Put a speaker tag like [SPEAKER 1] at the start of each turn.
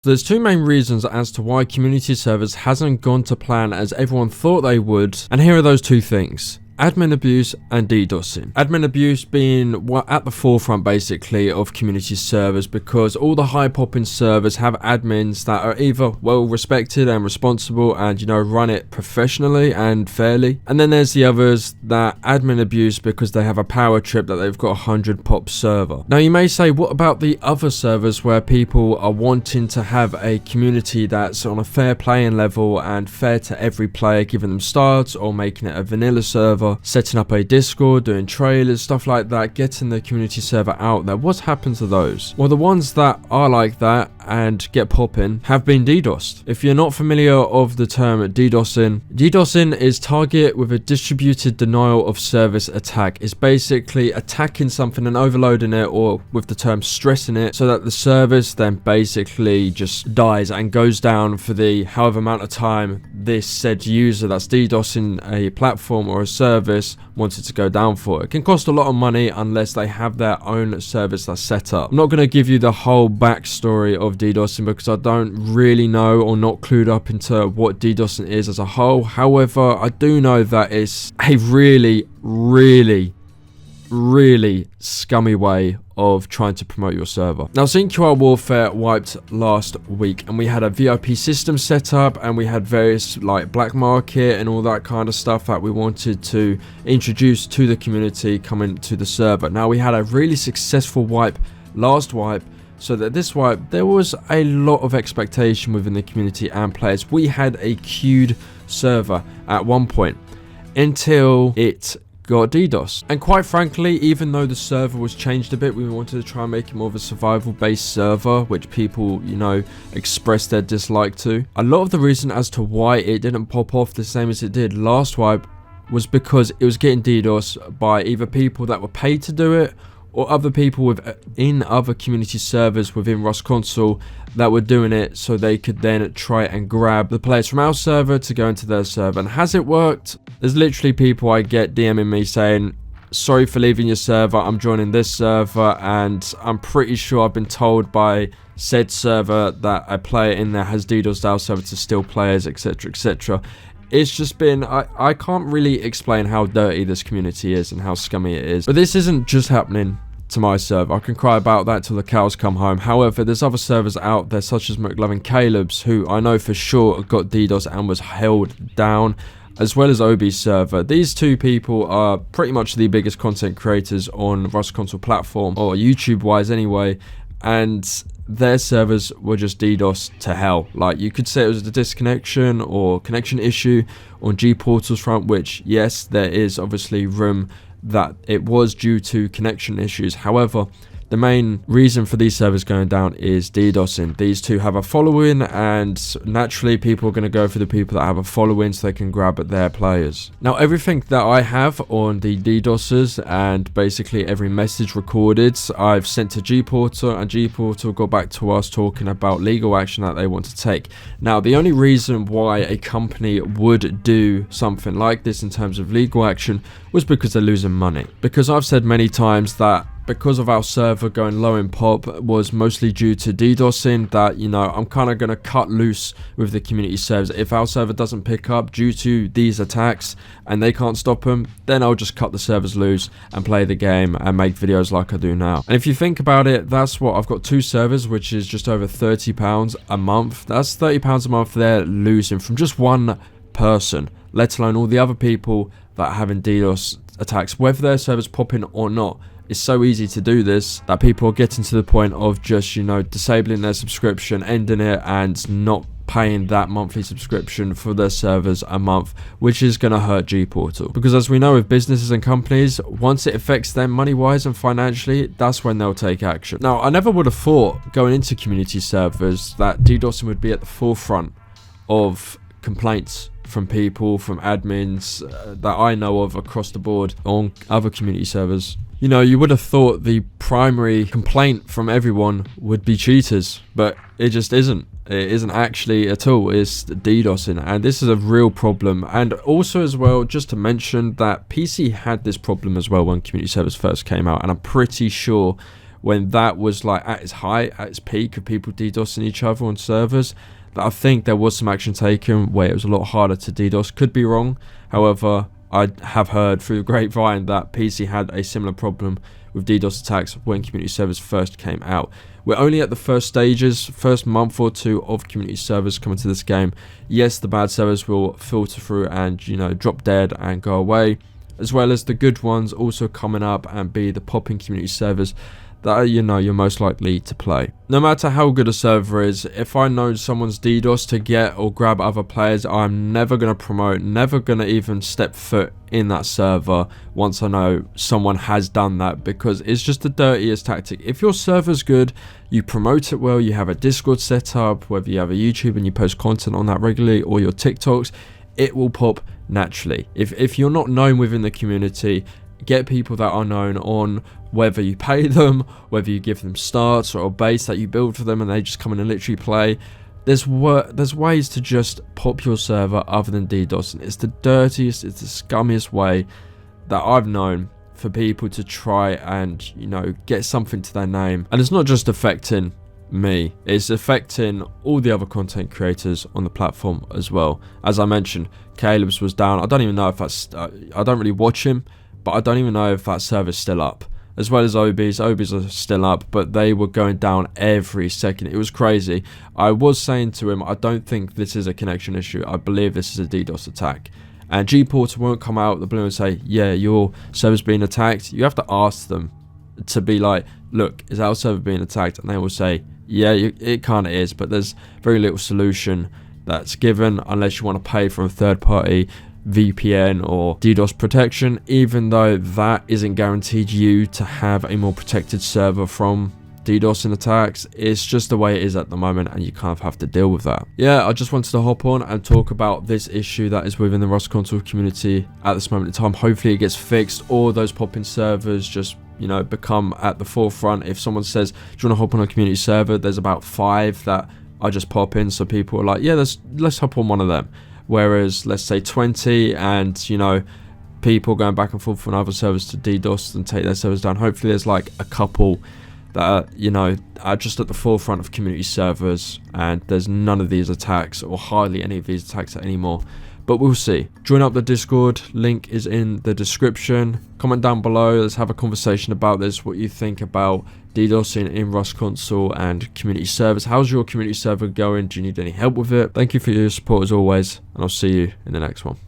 [SPEAKER 1] There's two main reasons as to why community servers hasn't gone to plan as everyone thought they would, and here are those two things. Admin abuse and DDoSing. Admin abuse being at the forefront basically of community servers, because all the high popping servers have admins that are either well respected and responsible and run it professionally and fairly, and then there's the others that admin abuse because they have a power trip that they've got a 100 pop server. Now you may say, what about the other servers where people are wanting to have a community that's on a fair playing level and fair to every player, giving them starts or making it a vanilla server, setting up a Discord, doing trailers, stuff like that, getting the community server out there? What's happened to those? Well, the ones that are like that and get popping have been DDoSed. If you're not familiar of the term DDoSing is target with a distributed denial of service attack. It's basically attacking something and overloading it, or with the term stressing it, so that the service then basically just dies and goes down for the however amount of time this said user that's DDoSing a platform or a service wants it to go down for. It can cost a lot of money unless they have their own service that's set up. I'm not going to give you the whole backstory of DDoSing because I don't really know, or not clued up into what DDoSing is as a whole. However, I do know that it's a really scummy way of trying to promote your server. Now, Cnqr Warfare wiped last week, and we had a VIP system set up, and we had various like black market and all that kind of stuff that we wanted to introduce to the community coming to the server. Now, we had a really successful last wipe, so that this wipe, there was a lot of expectation within the community and players. We had a queued server at one point until it got DDoS, and quite frankly, even though the server was changed a bit, we wanted to try and make it more of a survival based server, which people expressed their dislike to. A lot of the reason as to why it didn't pop off the same as it did last wipe was because it was getting DDoS by either people that were paid to do it, or other people in other community servers within Rust Console that were doing it so they could then try and grab the players from our server to go into their server. And has it worked? There's literally people I get DMing me saying, sorry for leaving your server, I'm joining this server, and I'm pretty sure I've been told by said server that a player in there has DDoSed our server to steal players, etc, etc. It's just been, I can't really explain how dirty this community is and how scummy it is. But this isn't just happening to my server. I can cry about that till the cows come home. However, there's other servers out there such as Mclovincaleb's, who I know for sure got DDoS and was held down, as well as Obie's server. These two people are pretty much the biggest content creators on Rust Console platform, or YouTube wise anyway, and their servers were just DDoS to hell. Like, you could say it was a disconnection or connection issue on Gportal's front, which yes, there is obviously room that it was due to connection issues. However, the main reason for these servers going down is DDoSing. These two have a following, and naturally people are going to go for the people that have a following so they can grab at their players. Now, everything that I have on the DDoSers and basically every message recorded, I've sent to Gportal, and Gportal got back to us talking about legal action that they want to take. Now, the only reason why a company would do something like this in terms of legal action was because they're losing money. Because I've said many times that because of our server going low in pop was mostly due to DDoSing, that I'm kind of going to cut loose with the community servers. If our server doesn't pick up due to these attacks and they can't stop them, then I'll just cut the servers loose and play the game and make videos like I do now. And if you think about it, that's what I've got, two servers, which is just over £30 a month. That's £30 a month they're losing from just one person, let alone all the other people that are having DDoS attacks, whether their servers pop in or not. It's so easy to do this that people are getting to the point of just, disabling their subscription, ending it, and not paying that monthly subscription for their servers a month, which is going to hurt Gportal. Because as we know with businesses and companies, once it affects them money-wise and financially, that's when they'll take action. Now, I never would have thought going into community servers that DDoSing would be at the forefront of complaints from people, from admins that I know of across the board on other community servers. You would have thought the primary complaint from everyone would be cheaters, but it just isn't. It isn't actually at all. It's DDoSing, and this is a real problem. And also as well, just to mention that PC had this problem as well when community servers first came out, and I'm pretty sure when that was like at its height, at its peak of people DDoSing each other on servers, that I think there was some action taken where it was a lot harder to DDoS. Could be wrong. However, I have heard through the grapevine that PC had a similar problem with DDoS attacks when community servers first came out. We're only at the first stages, first month or two of community servers coming to this game. Yes, the bad servers will filter through and, you know, drop dead and go away, as well as the good ones also coming up and be the popping community servers that are, you know, you're most likely to play. No matter how good a server is, if I know someone's DDoS to get or grab other players, I'm never going to promote, never going to even step foot in that server once I know someone has done that, because it's just the dirtiest tactic. If your server's good, you promote it well, you have a Discord set up, whether you have a YouTube and you post content on that regularly, or your TikToks, it will pop naturally. If you're not known within the community, get people that are known on, whether you pay them, whether you give them starts or a base that you build for them and they just come in and literally play. There's ways to just pop your server other than DDoS, and it's the dirtiest, it's the scummiest way that I've known for people to try and, you know, get something to their name. And it's not just affecting me, it's affecting all the other content creators on the platform as well. As I mentioned, Caleb's was down. I don't even know if that's I don't really watch him, but I don't even know if that server's still up, as well as Obie's are still up, but they were going down every second. It was crazy. I was saying to him, I don't think this is a connection issue, I believe this is a DDoS attack. And Gporter won't come out of the blue and say, yeah, your server's being attacked. You have to ask them to be like, look, is our server being attacked? And they will say, yeah, it kind of is, but there's very little solution that's given unless you want to pay for a third party VPN or DDoS protection, even though that isn't guaranteed you to have a more protected server from DDoS and attacks. It's just the way it is at the moment, and you kind of have to deal with that. Yeah, I just wanted to hop on and talk about this issue that is within the Rust Console community at this moment in time. Hopefully it gets fixed, or those pop-in servers just, you know, become at the forefront. If someone says, do you want to hop on a community server, there's about 5 that I just pop in, so people are like, yeah, let's hop on one of them. Whereas, let's say 20 and, you know, people going back and forth from other servers to DDoS and take their servers down. Hopefully there's like a couple that are, you know, are just at the forefront of community servers, and there's none of these attacks, or hardly any of these attacks anymore. But we'll see. Join up the Discord, link is in the description. Comment down below, let's have a conversation about this, what you think about DDoSing in Rust Console and community servers. How's your community server going? Do you need any help with it? Thank you for your support as always, and I'll see you in the next one.